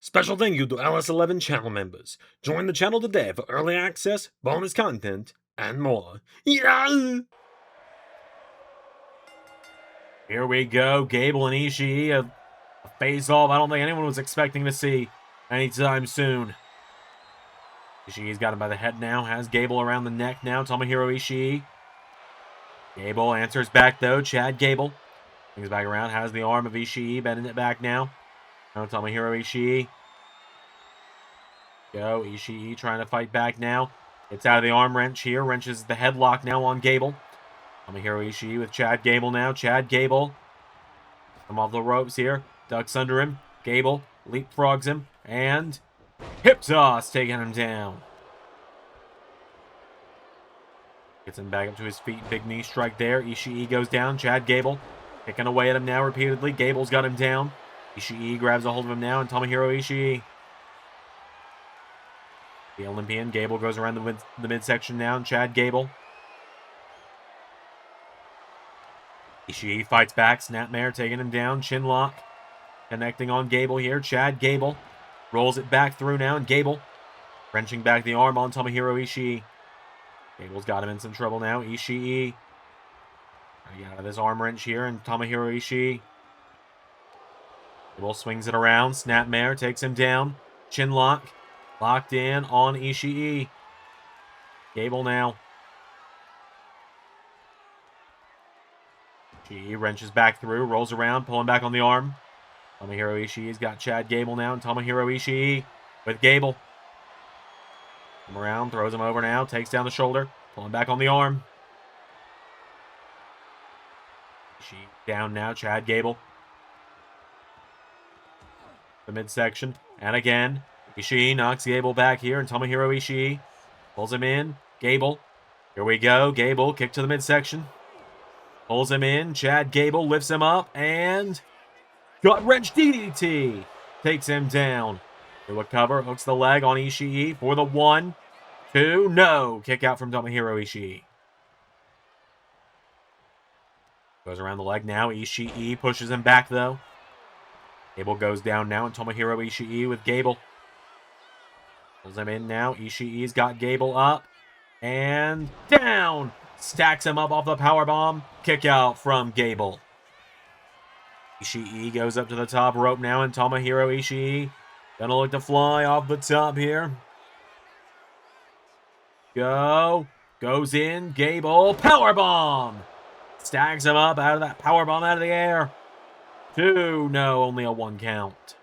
Special thank you to LS11 channel members. Join the channel today for early access, bonus content, and more. Yeah! Here we go. Gable and Ishii, a face-off I don't think anyone was expecting to see anytime soon. Ishii's got him by the head now, has Gable around the neck now. Tomohiro Ishii. Gable answers back though. Chad Gable brings back around, has the arm of Ishii, bending it back now. Now Tomohiro Ishii. Go, Ishii trying to fight back now. Gets out of the arm wrench here. Wrenches the headlock now on Gable. Tomohiro Ishii with Chad Gable now. Chad Gable. Come off the ropes here. Ducks under him. Gable leapfrogs him. And hip toss, taking him down. Gets him back up to his feet. Big knee strike there. Ishii goes down. Chad Gable picking away at him now repeatedly. Gable's got him down. Ishii grabs a hold of him now. And Tomohiro Ishii, the Olympian. Gable goes around the midsection now. And Chad Gable. Ishii fights back. Snapmare taking him down. Chin lock. Connecting on Gable here. Chad Gable rolls it back through now. And Gable wrenching back the arm on Tomohiro Ishii. Gable's got him in some trouble now. Ishii trying to get out of this arm wrench here. And Tomohiro Ishii. Gable swings it around. Snapmare takes him down. Chin lock. Locked in on Ishii. Gable now. Ishii wrenches back through, rolls around, pulling back on the arm. Tomohiro Ishii's got Chad Gable now, and Tomohiro Ishii with Gable. Come around, throws him over now, takes down the shoulder, pulling back on the arm. Ishii down now, Chad Gable. The midsection, and again. Ishii knocks Gable back here, and Tomohiro Ishii pulls him in. Gable. Here we go. Gable, kick to the midsection. Pulls him in. Chad Gable lifts him up, and gut wrench DDT. Takes him down. Do a cover, hooks the leg on Ishii for the 1, 2, no. Kick out from Tomohiro Ishii. Goes around the leg now. Ishii pushes him back, though. Gable goes down now, and Tomohiro Ishii with Gable. Pulls him in now. Ishii's got Gable up. And down. Stacks him up off the powerbomb. Kick out from Gable. Ishii goes up to the top rope now. And Tomohiro Ishii gonna look to fly off the top here. Go. Goes in. Gable. Powerbomb. Stacks him up out of that powerbomb out of the air. 2. No, only a 1 count.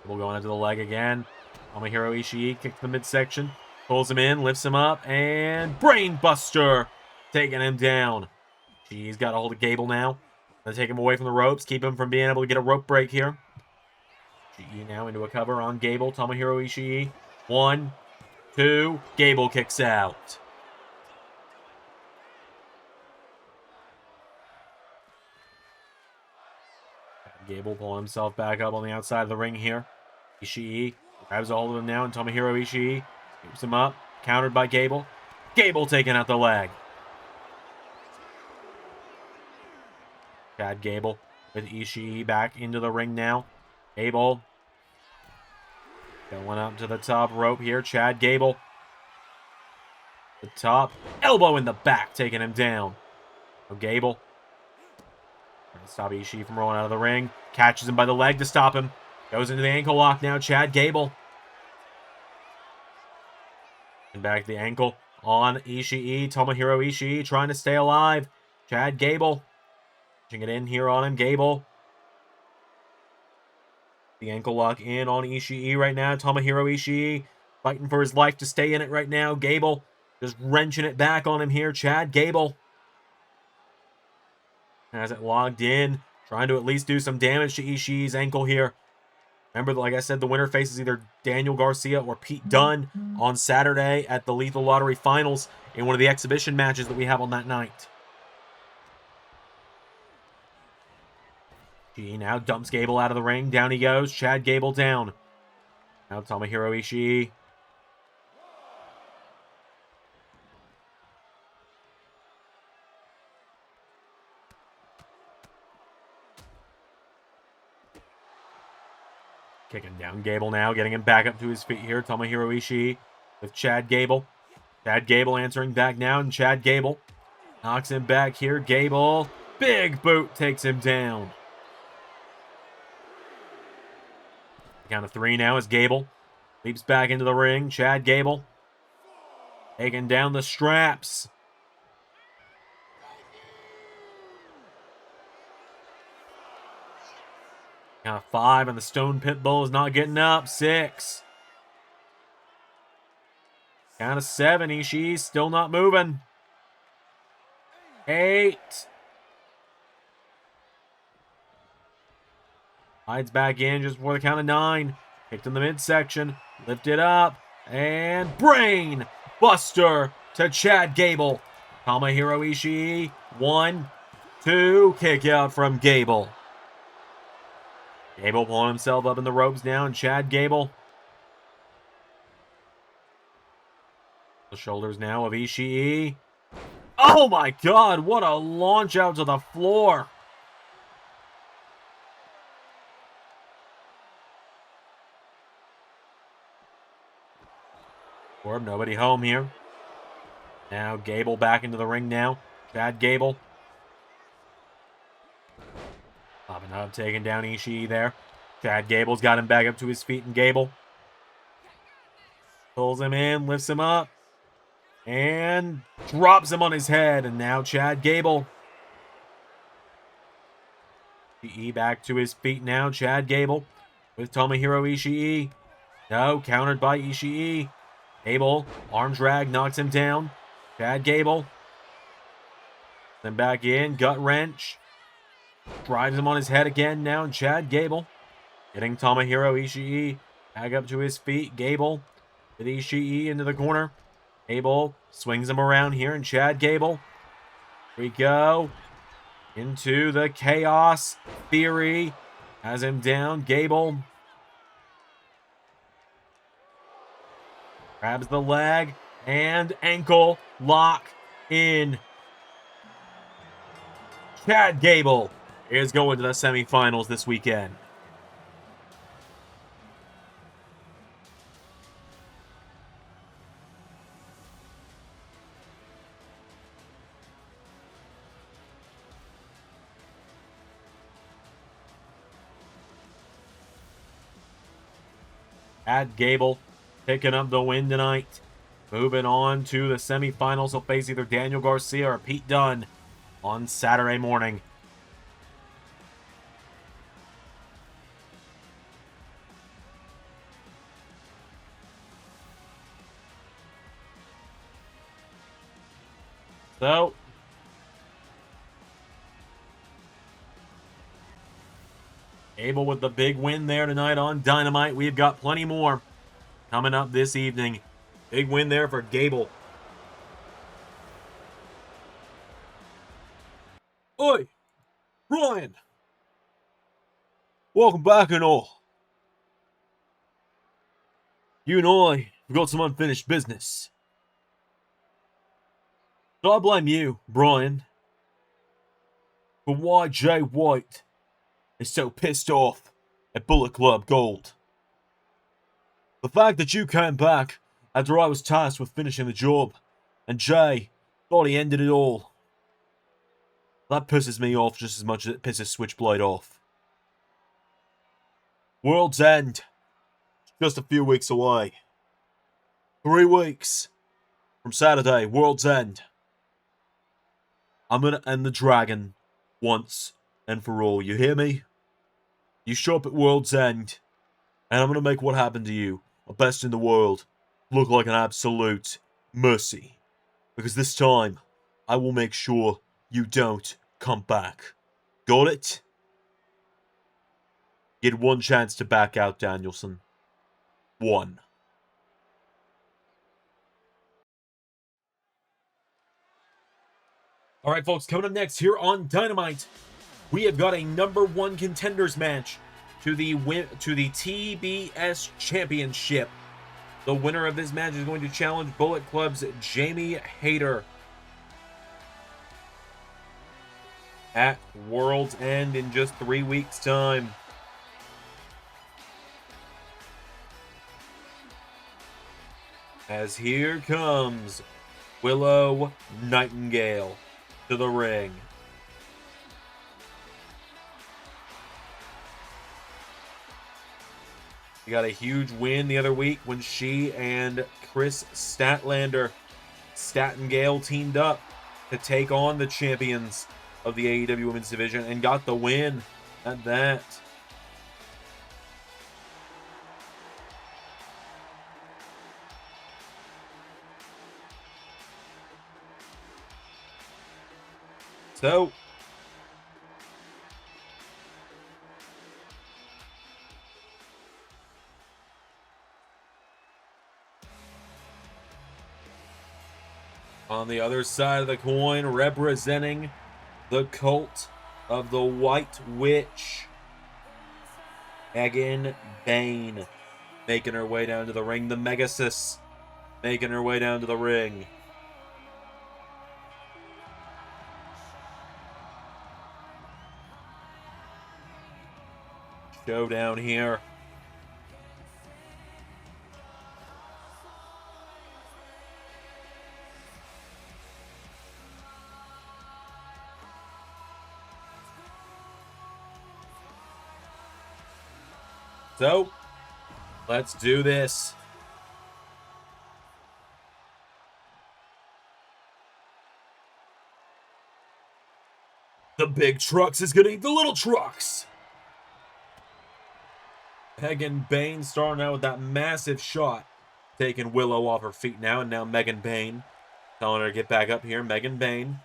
Gable going into the leg again. Tomohiro Ishii kicks the midsection. Pulls him in, lifts him up, and Brain Buster taking him down. Ishii's got a hold of Gable now. Gonna take him away from the ropes, keep him from being able to get a rope break here. Ishii now into a cover on Gable. Tomohiro Ishii. 1, 2. Gable kicks out. Gable pulling himself back up on the outside of the ring here. Ishii grabs a hold of him now, and Tomohiro Ishii keeps him up. Countered by Gable. Gable taking out the leg. Chad Gable with Ishii back into the ring now. Gable going up to the top rope here. Chad Gable. The top. Elbow in the back, taking him down. So Gable trying to stop Ishii from rolling out of the ring. Catches him by the leg to stop him. Goes into the ankle lock now. Chad Gable. And back the ankle on Ishii. Tomohiro Ishii trying to stay alive. Chad Gable pushing it in here on him. Gable. The ankle lock in on Ishii right now. Tomohiro Ishii fighting for his life to stay in it right now. Gable just wrenching it back on him here. Chad Gable has it logged in. Trying to at least do some damage to Ishii's ankle here. Remember, like I said, the winner faces either Daniel Garcia or Pete Dunne on Saturday at the Lethal Lottery Finals in one of the exhibition matches that we have on that night. Ishii now dumps Gable out of the ring. Down he goes. Chad Gable down. Now Tomohiro Ishii. Kicking down Gable now, getting him back up to his feet here. Tomohiro Ishii with Chad Gable. Chad Gable answering back now, and Chad Gable knocks him back here. Gable, big boot, takes him down. Count of 3 now as Gable leaps back into the ring. Chad Gable taking down the straps. Count of 5, and the Stone Pitbull is not getting up. 6. Count of 7, Ishii's still not moving. 8. Hides back in just before the count of 9. Kicked in the midsection. Lifted up. And brain buster to Chad Gable. Tomohiro Ishii. 1, 2. Kick out from Gable. Gable pulling himself up in the ropes now. And Chad Gable. The shoulders now of Ishii. Oh my god, what a launch out to the floor. Orb, nobody home here. Now Gable back into the ring now. Chad Gable. Popping up, taking down Ishii there. Chad Gable's got him back up to his feet, and Gable pulls him in, lifts him up, and drops him on his head. And now Chad Gable. Ishii back to his feet now. Chad Gable with Tomohiro Ishii. No, countered by Ishii. Gable, arm drag, knocks him down. Chad Gable. Then back in, gut wrench. Drives him on his head again now. And Chad Gable getting Tomohiro Ishii back up to his feet. Gable with Ishii into the corner. Gable swings him around here, and Chad Gable. Here we go. Into the Chaos Theory. Has him down. Gable grabs the leg and ankle lock in. Chad Gable is going to the semifinals this weekend. Chad Gable picking up the win tonight. Moving on to the semifinals. He'll face either Daniel Garcia or Pete Dunne on Saturday morning. So, Gable with the big win there tonight on Dynamite. We've got plenty more coming up this evening. Big win there for Gable. Oi, Brian. Welcome back and all. You and I have got some unfinished business. So I blame you, Brian, for why Jay White is so pissed off at Bullet Club Gold. The fact that you came back after I was tasked with finishing the job, and Jay thought he ended it all. That pisses me off just as much as it pisses Switchblade off. World's End, just a few weeks away. 3 weeks from Saturday, World's End. I'm gonna end the dragon once and for all, you hear me? You show up at World's End, and I'm gonna make what happened to you, the best in the world, look like an absolute mercy. Because this time, I will make sure you don't come back. Got it? You had 1 chance to back out, Danielson. 1. Alright folks, coming up next here on Dynamite, we have got a #1 contenders match to the TBS Championship. The winner of this match is going to challenge Bullet Club's Jamie Hayter at World's End in just 3 weeks' time. As here comes Willow Nightingale to the ring. She got a huge win the other week when she and Chris Statlander, Statengale, teamed up to take on the champions of the AEW Women's Division and got the win at that. So, on the other side of the coin, representing the cult of the White Witch, Megan Bane making her way down to the ring. The Megasis making her way down to the ring. Showdown here. So, let's do this. The big trucks is gonna eat the little trucks. Megan Bane starting out with that massive shot, taking Willow off her feet now, and now Megan Bane telling her to get back up here. Megan Bane.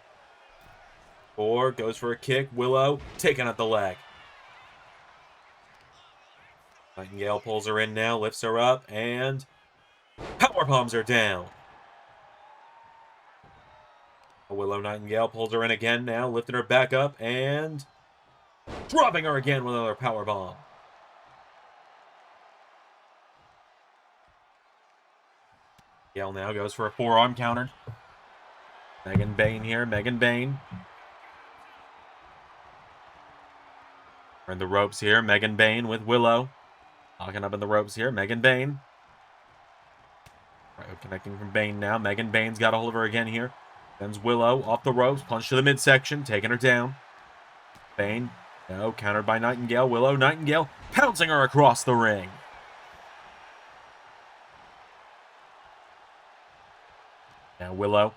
Or goes for a kick. Willow taking out the leg. Nightingale pulls her in now, lifts her up, and power bombs her down. Willow Nightingale pulls her in again now, lifting her back up, and dropping her again with another power bomb. Nightingale now goes for a forearm counter. Megan Bane here, Megan Bane. We're in the ropes here, Megan Bane with Willow. Locking up in the ropes here, Megan Bane. Right, connecting from Bane now. Megan Bane's got a hold of her again here. Sends Willow off the ropes, punch to the midsection, taking her down. Bane, no, countered by Nightingale. Willow Nightingale pouncing her across the ring. Now Willow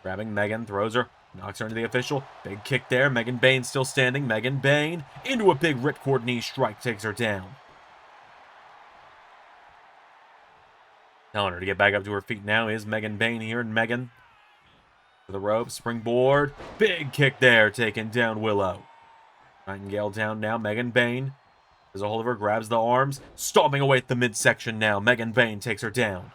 grabbing Megan, throws her, knocks her into the official. Big kick there. Megan Bane still standing. Megan Bane into a big ripcord knee strike, takes her down. Telling her to get back up to her feet now is Megan Bane here, and Megan to the rope, springboard, big kick there, taking down Willow. Nightingale down now, Megan Bane has a hold of her, grabs the arms, stomping away at the midsection now. Megan Bane takes her down.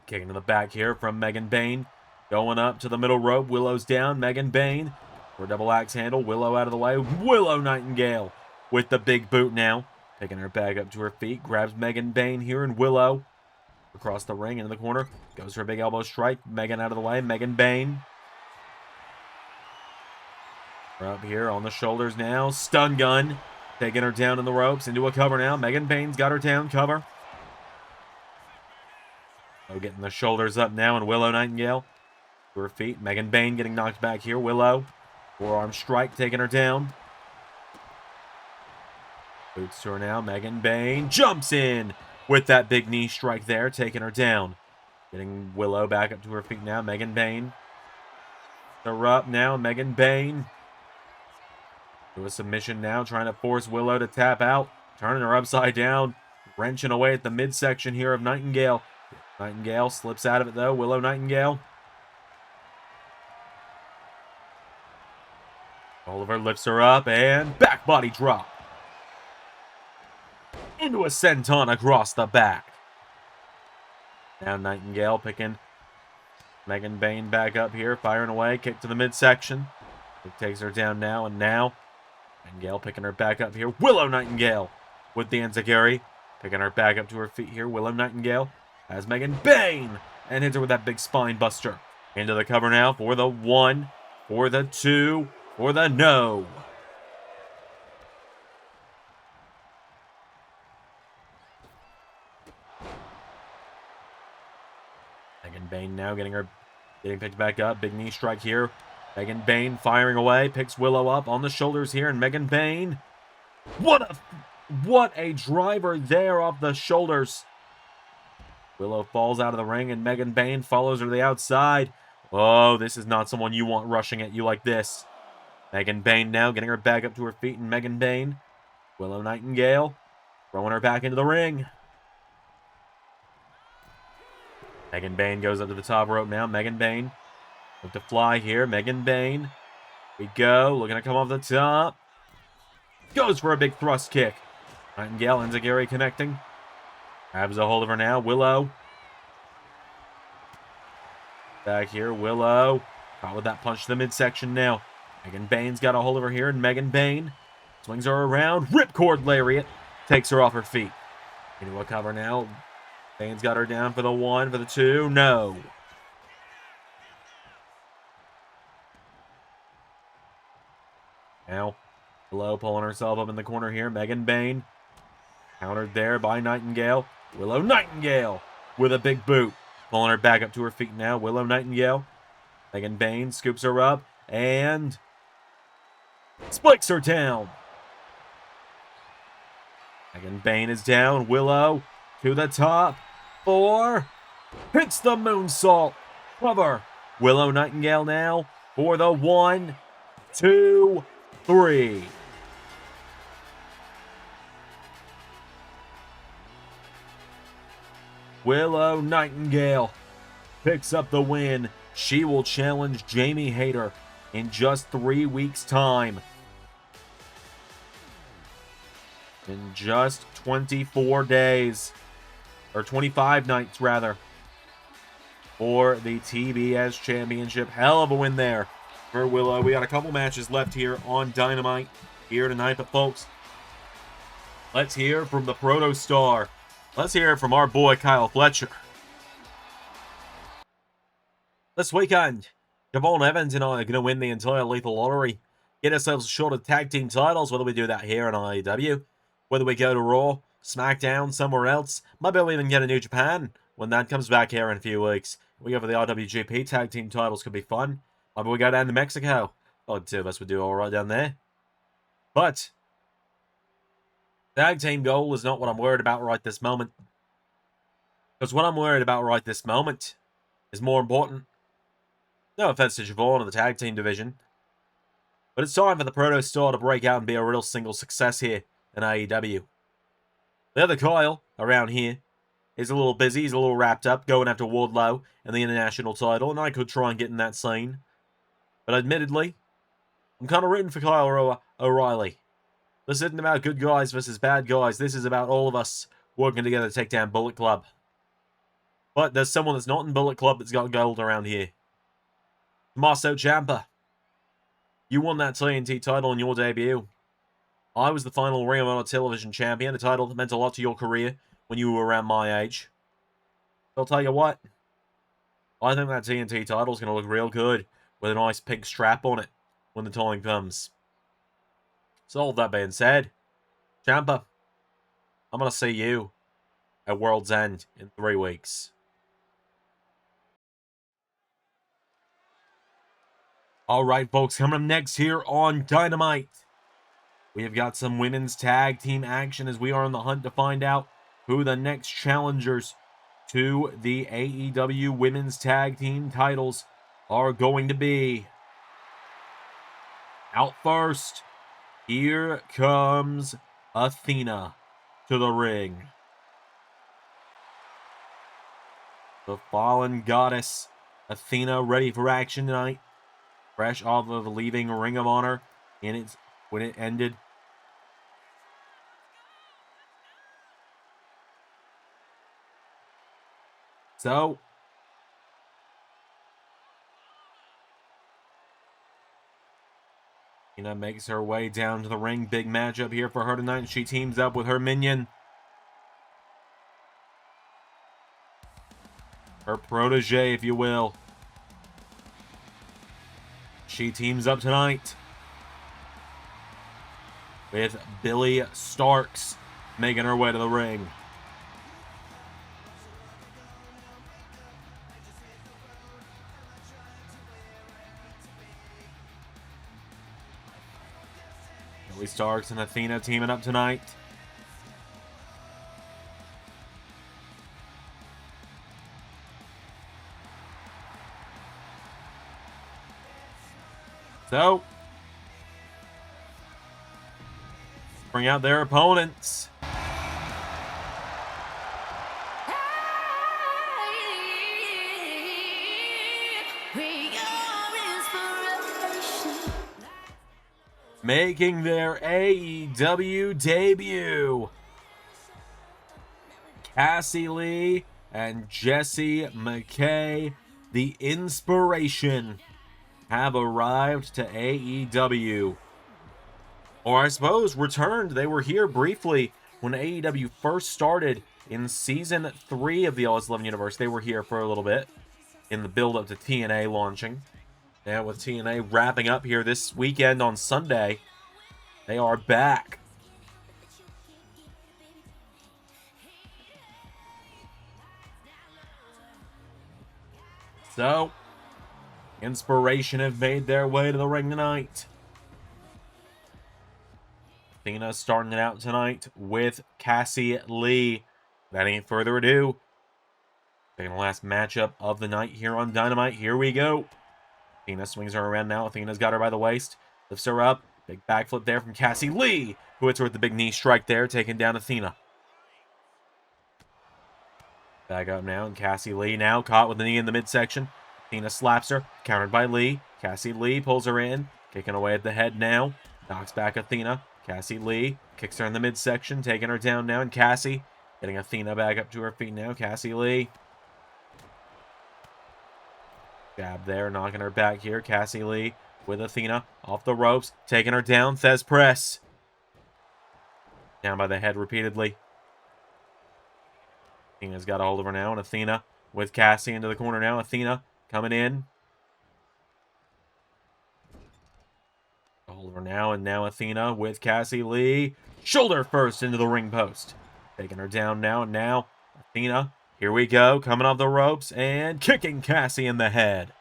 Kicking to the back here from Megan Bane. Going up to the middle rope. Willow's down. Megan Bane for a double axe handle. Willow out of the way. Willow Nightingale with the big boot now. Taking her back up to her feet. Grabs Megan Bane here, and Willow across the ring into the corner. Goes for a big elbow strike. Megan out of the way. Megan Bane. We're up here on the shoulders now. Stun gun. Taking her down in the ropes. Into a cover now. Megan Bane's got her down. Cover. Getting the shoulders up now, and Willow Nightingale to her feet. Megan Bane getting knocked back here. Willow, forearm strike, taking her down. Boots to her now. Megan Bane jumps in with that big knee strike there, taking her down. Getting Willow back up to her feet now. Megan Bane. They're up now. Megan Bane to a submission now, trying to force Willow to tap out. Turning her upside down. Wrenching away at the midsection here of Nightingale. Nightingale slips out of it, though. Willow Nightingale. Oliver lifts her up, and back body drop. Into a senton across the back. Now Nightingale picking Megan Bane back up here, firing away. Kick to the midsection. It takes her down now, and now Nightingale picking her back up here. Willow Nightingale with the enziguri. Picking her back up to her feet here. Willow Nightingale has Megan Bane and hits her with that big spine buster. Into the cover now for the 1, for the 2, for the no. Bane now getting picked back up. Big knee strike here. Megan Bane firing away. Picks Willow up on the shoulders here. And Megan Bane. What a driver there off the shoulders. Willow falls out of the ring. And Megan Bane follows her to the outside. Oh, this is not someone you want rushing at you like this. Megan Bane now getting her back up to her feet. And Megan Bane. Willow Nightingale. Throwing her back into the ring. Megan Bane goes up to the top rope now. Megan Bane. Look to fly here. Megan Bane. We go. Looking to come off the top. Goes for a big thrust kick. Nightingale and Zagiri connecting. Grabs a hold of her now. Willow. Back here. Willow. Caught with that punch to the midsection now. Megan Bane's got a hold of her here. And Megan Bane swings her around. Ripcord lariat. Takes her off her feet. Into a cover now. Bane's got her down for the 1, for the 2. No. Now, Willow pulling herself up in the corner here. Megan Bane. Countered there by Nightingale. Willow Nightingale with a big boot. Pulling her back up to her feet now. Willow Nightingale. Megan Bane scoops her up and spikes her down. Megan Bane is down. Willow to the top. 4. Hits the moonsault. Cover. Willow Nightingale now for the 1, 2, 3. Willow Nightingale picks up the win. She will challenge Jamie Hayter in just 3 weeks' time. In just 24 days. Or 25 nights, rather. For the TBS Championship. Hell of a win there for Willow. We got a couple matches left here on Dynamite here tonight. But, folks, let's hear from the Proto Star. Let's hear it from our boy, Kyle Fletcher. This weekend, Javon Evans and I are going to win the entire Lethal Lottery. Get ourselves a shot of tag team titles, whether we do that here on AEW, whether we go to Raw, SmackDown, somewhere else. Maybe we'll even get a New Japan when that comes back here in a few weeks. We go for the IWGP tag team titles, could be fun. Maybe we go down to Mexico. Oh, two of us would do alright down there. But tag team goal is not what I'm worried about right this moment. Because what I'm worried about right this moment is more important. No offense to Javon and the tag team division. But it's time for the Proto Star to break out and be a real single success here in AEW. The other Kyle around here is a little busy. He's a little wrapped up going after Wardlow and the international title. And I could try and get in that scene. But admittedly, I'm kind of rooting for Kyle O'Reilly. This isn't about good guys versus bad guys. This is about all of us working together to take down Bullet Club. But there's someone that's not in Bullet Club that's got gold around here. Tommaso Ciampa. You won that TNT title in your debut. I was the final Ring of Honor television champion, a title that meant a lot to your career when you were around my age. I'll tell you what. I think that TNT title's going to look real good with a nice pink strap on it when the time comes. So all that being said, Ciampa, I'm going to see you at World's End in 3 weeks. Alright, folks, coming up next here on Dynamite, we have got some women's tag team action as we are on the hunt to find out who the next challengers to the AEW women's tag team titles are going to be. Out first, here comes Athena to the ring. The fallen goddess, Athena, ready for action tonight. Fresh off of leaving Ring of Honor when it ended. So, Athena makes her way down to the ring. Big matchup here for her tonight. She teams up with her minion, her protege, if you will. She teams up tonight with Billy Starks making her way to the ring. Billy Starks and Athena teaming up tonight. So, bring out their opponents. Making their AEW debut, Cassie Lee and Jessie McKay, the Inspiration, have arrived to AEW. Or I suppose returned. They were here briefly when AEW first started in Season 3 of the LS11 universe. They were here for a little bit in the build-up to TNA launching. Now with TNA wrapping up here this weekend on Sunday, they are back. So, Inspiration have made their way to the ring tonight. Athena starting it out tonight with Cassie Lee. Without any further ado, taking the last matchup of the night here on Dynamite. Here we go. Athena swings her around now. Athena's got her by the waist. Lifts her up. Big backflip there from Cassie Lee, who hits her with the big knee strike there, taking down Athena. Back up now, and Cassie Lee now caught with the knee in the midsection. Athena slaps her, countered by Lee. Cassie Lee pulls her in, kicking away at the head now. Knocks back Athena. Cassie Lee kicks her in the midsection, taking her down now, and Cassie getting Athena back up to her feet now. Cassie Lee. Jab there, knocking her back here. Cassie Lee with Athena off the ropes, taking her down. Thez press. Down by the head repeatedly. Athena's got a hold of her now, and Athena with Cassie into the corner now. Athena coming in. A hold of her now, and now Athena with Cassie Lee. Shoulder first into the ring post. Taking her down now, and now Athena. Here we go, coming off the ropes and kicking Cassie in the head.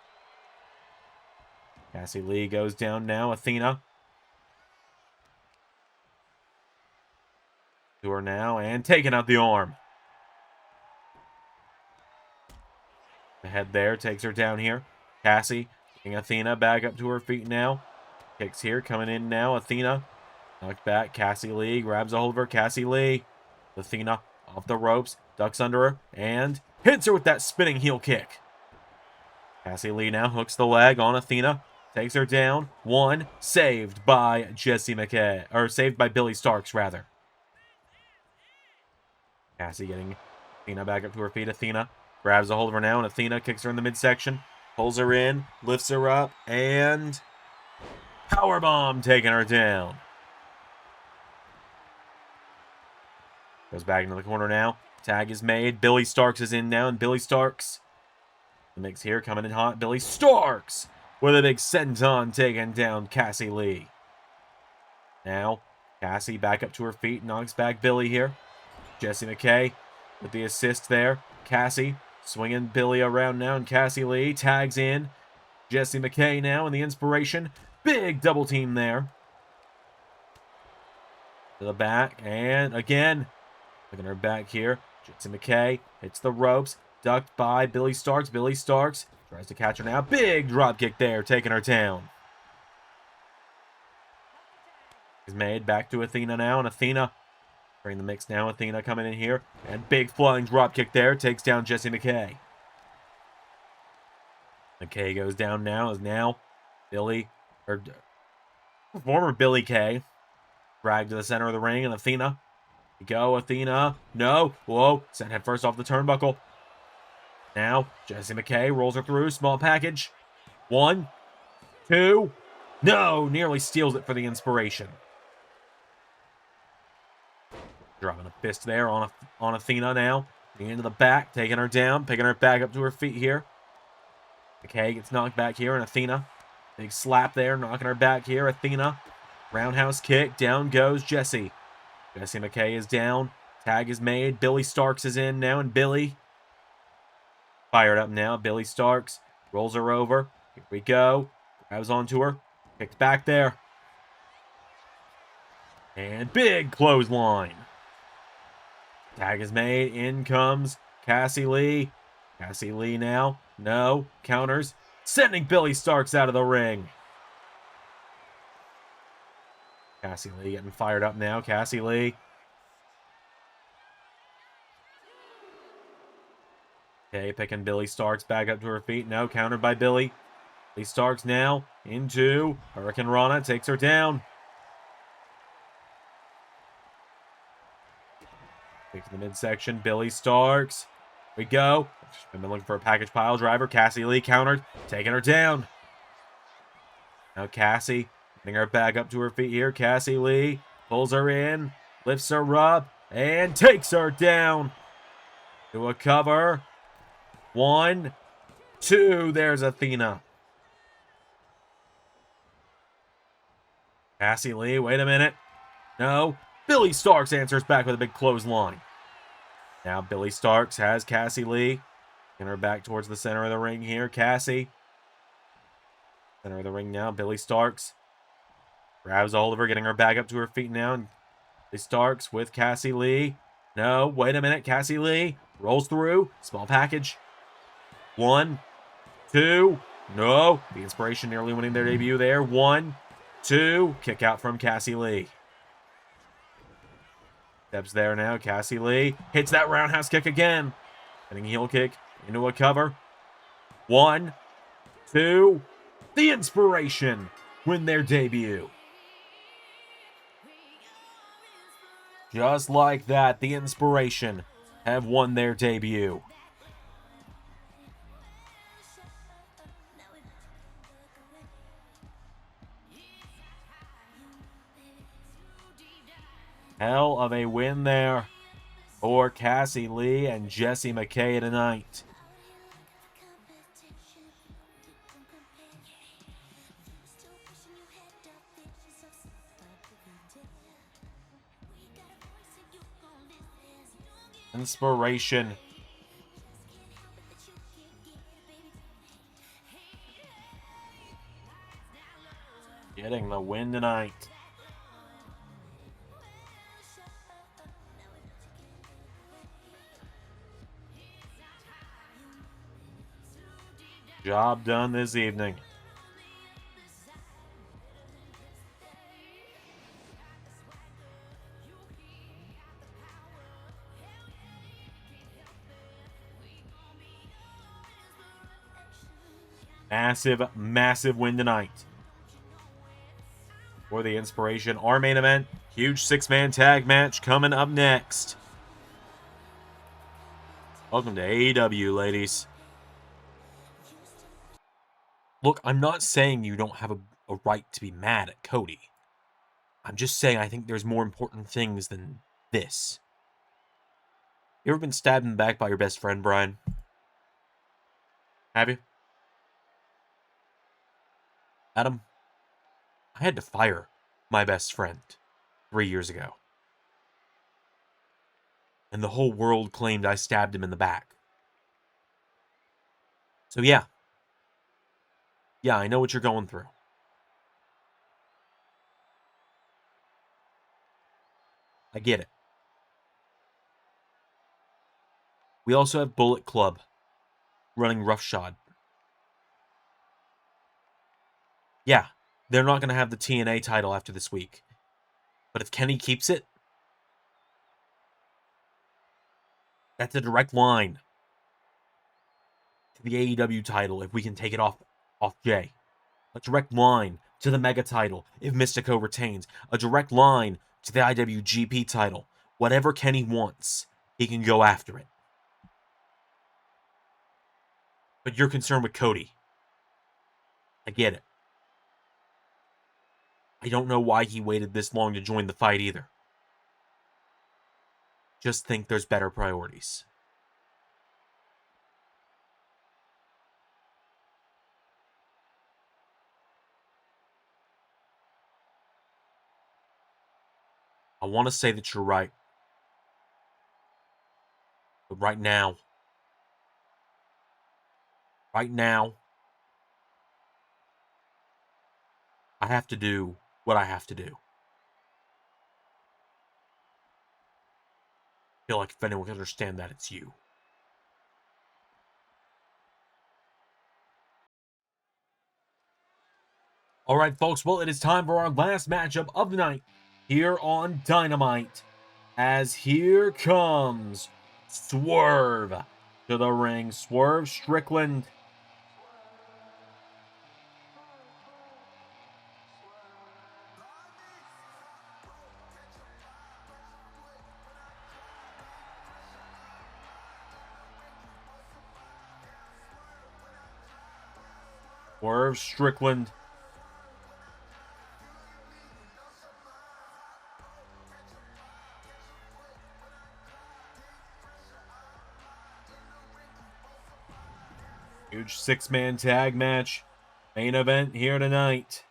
Cassie Lee goes down now. Athena to her now and taking out the arm. The head there takes her down here. Cassie getting Athena back up to her feet now. Kicks here, coming in now. Athena knocked back. Cassie Lee grabs a hold of her. Cassie Lee. Athena off the ropes, ducks under her, and hits her with that spinning heel kick. Cassie Lee now hooks the leg on Athena, takes her down. One, saved by Jessie McKay, or saved by Billy Starks, rather. Cassie getting Athena back up to her feet. Athena grabs a hold of her now, and Athena kicks her in the midsection, pulls her in, lifts her up, and powerbomb, taking her down. Goes back into the corner now. Tag is made. Billy Starks is in now, and Billy Starks. The mix here coming in hot. Billy Starks with a big senton taking down Cassie Lee. Now, Cassie back up to her feet. Knocks back Billy here. Jessie McKay with the assist there. Cassie swinging Billy around now, and Cassie Lee tags in. Jessie McKay now in the Inspiration. Big double team there. To the back, and again. Looking her back here. Jessie McKay hits the ropes. Ducked by Billy Starks. Billy Starks tries to catch her now. Big drop kick there, taking her down. Is made back to Athena now, and Athena bring the mix now. Athena coming in here, and big flying drop kick there, takes down Jessie McKay. McKay goes down now, as now Billy, or former Billy Kay, dragged to the center of the ring, and Athena. Go, Athena. No. Whoa. Sent head first off the turnbuckle. Now, Jessie McKay rolls her through. Small package. 1, 2. No. Nearly steals it for the Inspiration. Dropping a fist there on Athena now. Into the back. Taking her down. Picking her back up to her feet here. McKay gets knocked back here. And Athena. Big slap there. Knocking her back here. Athena. Roundhouse kick. Down goes Jessie. Jessie McKay is down. Tag is made. Billy Starks is in now, and Billy fired up now. Billy Starks rolls her over. Here we go. Grabs onto her. Kicked back there. And big clothesline. Tag is made. In comes Cassie Lee. Cassie Lee now. No. Counters. Sending Billy Starks out of the ring. Cassie Lee getting fired up now. Cassie Lee. Okay, picking Billy Starks back up to her feet. No, countered by Billy. Billy Starks now into Hurricane Rana. Takes her down. Take to the midsection. Billy Starks. We go. I've been looking for a package pile driver. Cassie Lee countered. Taking her down. Now Cassie getting her back up to her feet here. Cassie Lee pulls her in. Lifts her up. And takes her down. To a cover. 1, 2. There's Athena. Cassie Lee, wait a minute. No. Billy Starks answers back with a big clothesline. Now Billy Starks has Cassie Lee. Getting her back towards the center of the ring here. Cassie. Center of the ring now. Billy Starks grabs a hold of her, getting her back up to her feet now. And Billy Starks with Cassie Lee. No, wait a minute. Cassie Lee rolls through. Small package. 1, 2. No. The Inspiration nearly winning their debut there. 1, 2. Kick out from Cassie Lee. Steps there now. Cassie Lee hits that roundhouse kick again. Getting heel kick into a cover. 1, 2. The Inspiration win their debut. Just like that, the Inspiration have won their debut. Hell of a win there for Cassie Lee and Jessie McKay tonight. Inspiration. Getting the win tonight. Job done this evening. Massive, massive win tonight for the Inspiration. Our main event, huge 6-man tag match coming up next. Welcome to AEW, ladies. Look, I'm not saying you don't have a right to be mad at Cody. I'm just saying I think there's more important things than this. You ever been stabbed in the back by your best friend, Brian? Have you? Adam, I had to fire my best friend 3 years ago. And the whole world claimed I stabbed him in the back. So yeah. Yeah, I know what you're going through. I get it. We also have Bullet Club running roughshod. Yeah, they're not going to have the TNA title after this week. But if Kenny keeps it, that's a direct line to the AEW title if we can take it off Jay. A direct line to the Mega title if Mystico retains. A direct line to the IWGP title. Whatever Kenny wants, he can go after it. But you're concerned with Cody. I get it. I don't know why he waited this long to join the fight either. Just think there's better priorities. I want to say that you're right. But right now, I have to do what I have to do. feel like if anyone can understand that, it's you. All right, folks. Well, it is time for our last matchup of the night here on Dynamite. As here comes Swerve to the ring. Swerve Strickland. Swerve Strickland. Huge six-man tag match. Main event here tonight.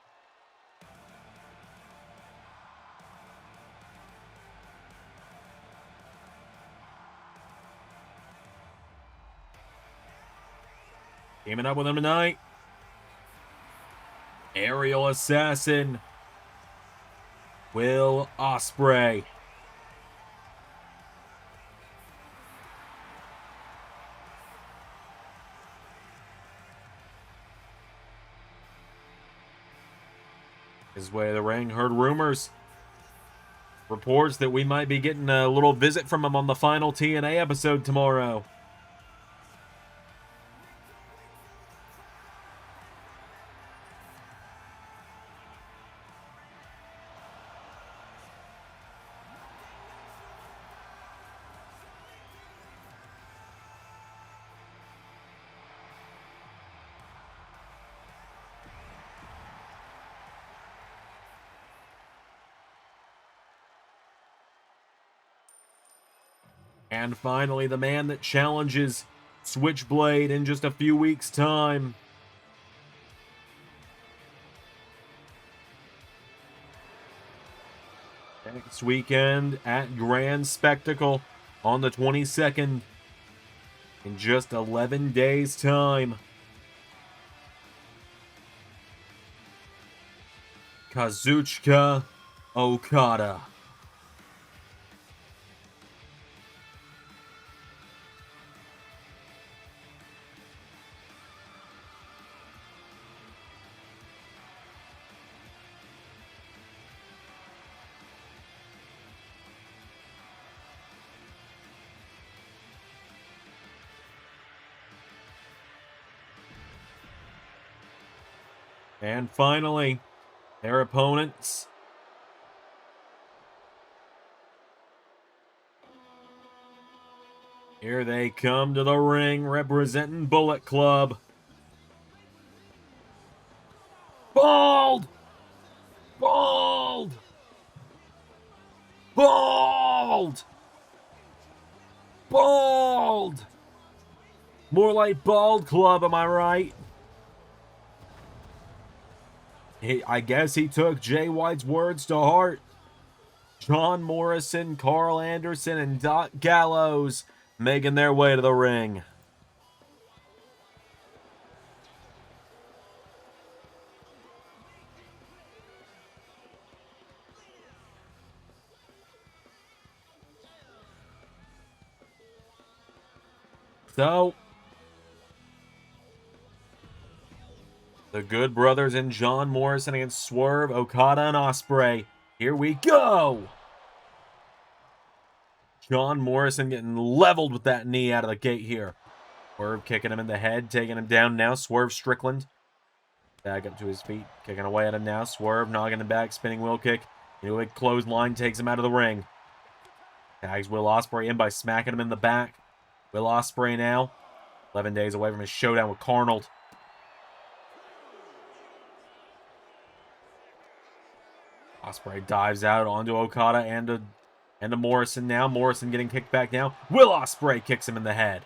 Teaming up with him tonight. Aerial Assassin. Will Ospreay. His way to the ring. Heard rumors. Reports that we might be getting a little visit from him on the final TNA episode tomorrow. And finally, the man that challenges Switchblade in just a few weeks' time. Next weekend at Grand Spectacle on the 22nd. In just 11 days' time. Kazuchika Okada. And finally, their opponents. Here they come to the ring, representing Bullet Club. Bald! Bald! Bald! Bald! More like Bald Club, am I right? I guess he took Jay White's words to heart. John Morrison, Carl Anderson, and Doc Gallows making their way to the ring. So, the Good Brothers and John Morrison against Swerve, Okada, and Ospreay. Here we go! John Morrison getting leveled with that knee out of the gate here. Swerve kicking him in the head, taking him down now. Swerve Strickland. Back up to his feet, kicking away at him now. Swerve knocking him back, spinning wheel kick. New clothesline takes him out of the ring. Tags Will Ospreay in by smacking him in the back. Will Ospreay now 11 days away from his showdown with Carnold. Ospreay dives out onto Okada and to Morrison now. Morrison getting kicked back now. Will Ospreay kicks him in the head.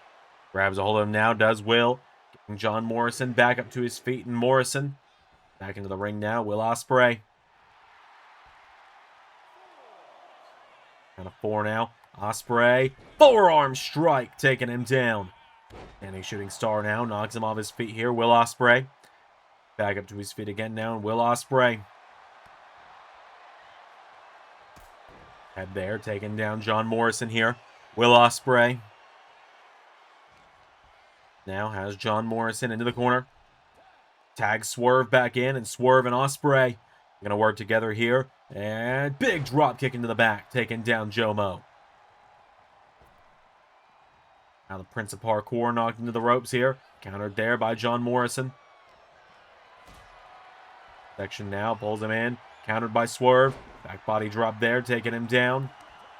Grabs a hold of him now, does Will. Getting John Morrison back up to his feet, and Morrison back into the ring now. Will Ospreay. Count of 4 now. Ospreay. Forearm strike, taking him down. And a shooting star now. Knocks him off his feet here. Will Ospreay. Back up to his feet again now. And Will Ospreay. Head there, taking down John Morrison here. Will Ospreay now has John Morrison into the corner. Tag Swerve back in, and Swerve and Ospreay are going to work together here. And big drop kick into the back, taking down Jomo. Now the Prince of Parkour knocked into the ropes here. Countered there by John Morrison. Section now, pulls him in. Countered by Swerve. Back body drop there, taking him down.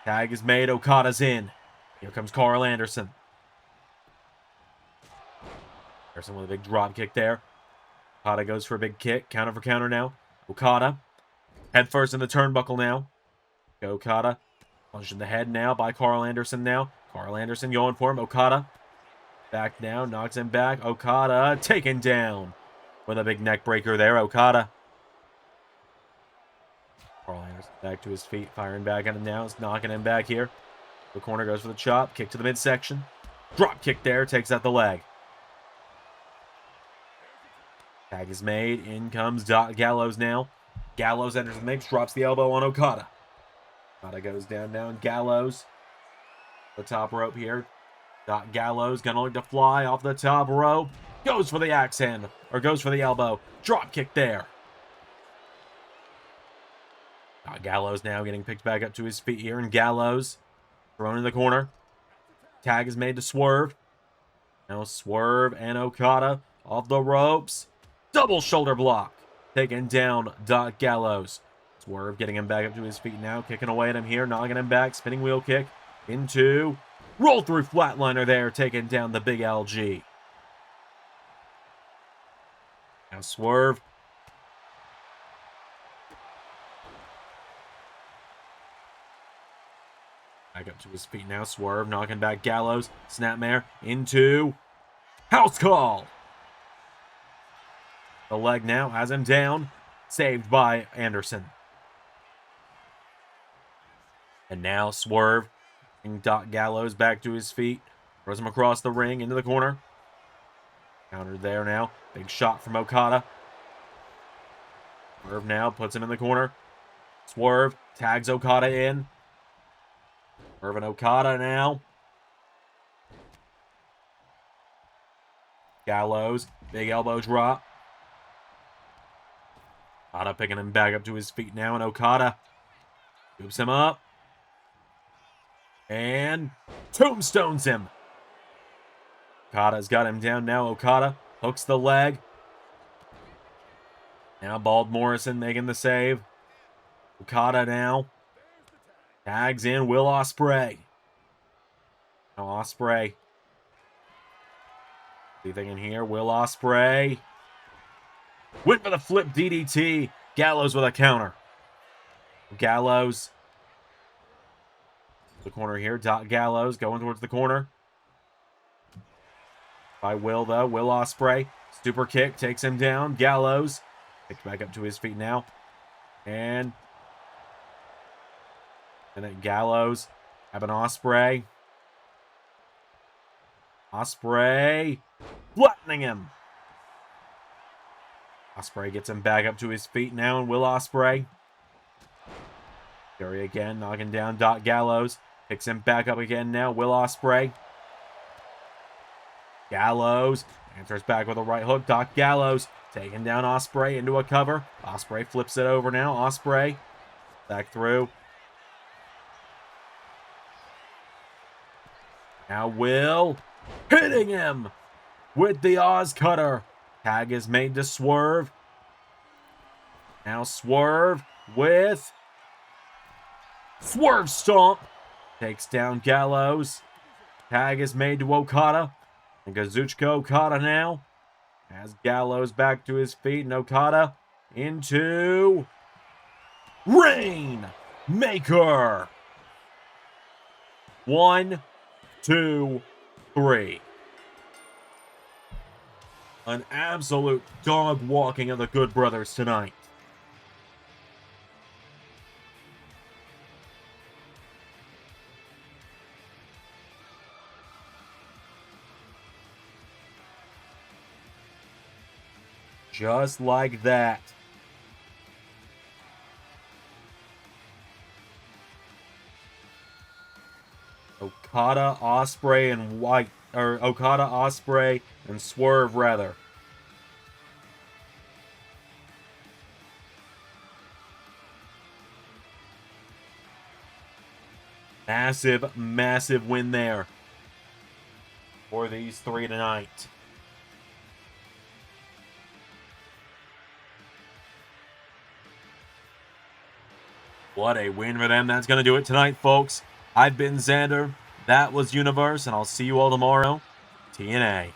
Tag is made, Okada's in. Here comes Carl Anderson. Anderson with a big drop kick there. Okada goes for a big kick. Counter for counter now. Okada. Head first in the turnbuckle now. Okada. Punched in the head now by Carl Anderson now. Carl Anderson going for him. Okada. Back now. Knocks him back. Okada taken down. With a big neck breaker there. Okada. Carl Anderson back to his feet. Firing back at him now. It's knocking him back here. The corner goes for the chop. Kick to the midsection. Drop kick there. Takes out the leg. Tag is made. In comes Gallows now. Gallows enters the mix. Drops the elbow on Okada. Okada goes down now. And Gallows. The top rope here. Gallows gonna look to fly off the top rope. Goes for the axe hand. Or goes for the elbow. Drop kick there. Gallows now getting picked back up to his feet here. And Gallows thrown in the corner. Tag is made to Swerve. Now Swerve and Okada off the ropes. Double shoulder block. Taking down Gallows. Swerve getting him back up to his feet now. Kicking away at him here. Knocking him back. Spinning wheel kick. Into. Roll through flatliner there. Taking down the big LG. Now Swerve. Back up to his feet now. Swerve knocking back Gallows. Snapmare into house call. The leg now has him down. Saved by Anderson. And now Swerve. Gallows back to his feet. Throws him across the ring into the corner. Countered there now. Big shot from Okada. Swerve now puts him in the corner. Swerve tags Okada in. Swerve and Okada now. Gallows. Big elbow drop. Okada picking him back up to his feet now. And Okada scoops him up. And tombstones him. Okada's got him down now. Okada hooks the leg. Now Bald Morrison making the save. Okada now. Tags in Will Ospreay. Now Ospreay. Anything in here? Will Ospreay. Went for the flip DDT. Gallows with a counter. Gallows. The corner here. Gallows going towards the corner. By Will, though. Will Ospreay. Super kick. Takes him down. Gallows. Picked back up to his feet now. And then Gallows. Having Ospreay. Ospreay. Flattening him. Ospreay gets him back up to his feet now. And Will Ospreay. Fury again. Knocking down Gallows. Picks him back up again now. Will Ospreay. Gallows. Answers back with a right hook. Gallows. Taking down Ospreay into a cover. Ospreay flips it over now. Ospreay. Back through. Now Will. Hitting him. With the Oz Cutter. Tag is made to Swerve. Now Swerve with Swerve Stomp. Takes down Gallows. Tag is made to Okada. And Kazuchika Okada now. Has Gallows back to his feet. And Okada into Rainmaker. 1, 2, 3. An absolute dog walking of the Good Brothers tonight. Just like that. Okada, Ospreay, and Okada, Ospreay, and Swerve, rather. Massive, massive win there for these three tonight. What a win for them. That's going to do it tonight, folks. I've been Xander. That was Universe, and I'll see you all tomorrow. TNA.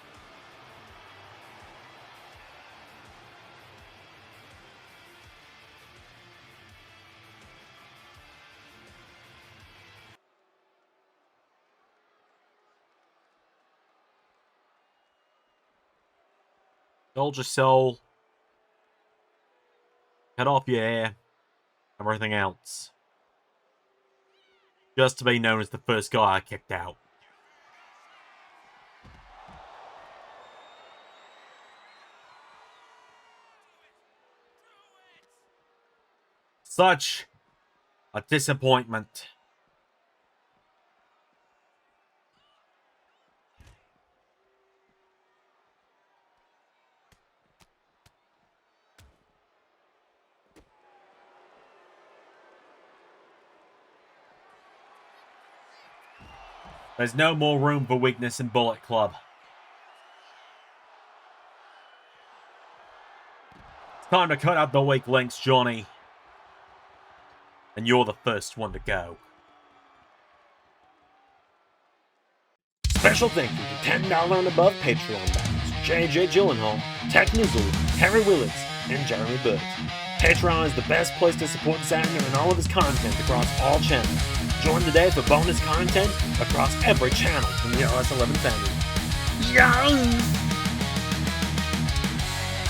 Soldier Soul. Cut off your hair. Everything else. Just to be known as the first guy I kicked out. Such a disappointment. There's no more room for weakness in Bullet Club. It's time to cut out the weak links, Johnny. And you're the first one to go. Special thank you to $10 and above Patreon backers JJ Gyllenhaal, Tech Nizzle, Harry Willetts, and Jeremy Burt. Patreon is the best place to support Xander and all of his content across all channels. Join today for bonus content across every channel in the RS11 family. Yes!